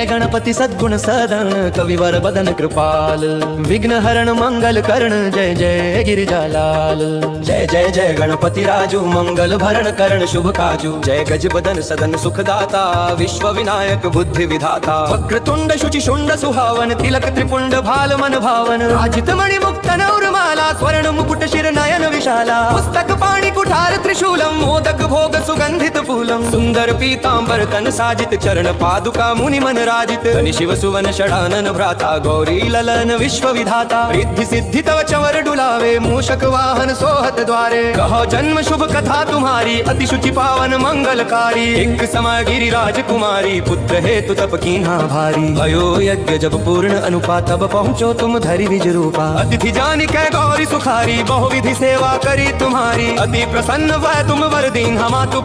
जय गणपति सद्गुण सदन कविवर बदन कृपाल विघ्न हरण मंगल करण जय जय गिरिजालाल। जय जय जय गणपति राजू मंगल भरण करण शुभ काजू जय गज बदन सदन सुखदाता विश्व विनायक बुद्धि विधाता। वक्रतुंड शुचि शुंड सुहावन तिलक त्रिपुंड भाल मन भावन राजित मणि मुक्त नौरमाला स्वर्ण मुकुट शिर नयन विशाला। पुस्तक पाणि कुठार त्रिशूलम मोदक भोग सुगंधित फूलम सुंदर पीतांबर तन साजित चरण पादुका मुनि मन राजित। शिव सुवन षडानन भ्राता गौरी ललन विश्व विधाता रिद्धि सिद्धि तव चवर डुलावे मूषक वाहन सोहत द्वारे। कहो जन्म शुभ कथा तुम्हारी अति शुचि पावन मंगलकारी। एक समय गिरिराज कुमारी पुत्र हेतु तप कीन्हा भारी। भयो यज्ञ जब पूर्ण अनुपा तब पहुँचो तुम धरि निज रूपा। अतिथि जानि कै गौरी सुखारी बहुविधि सेवा करी तुम्हारी। अति प्रसन्न वह तुम वर दीन हमा तु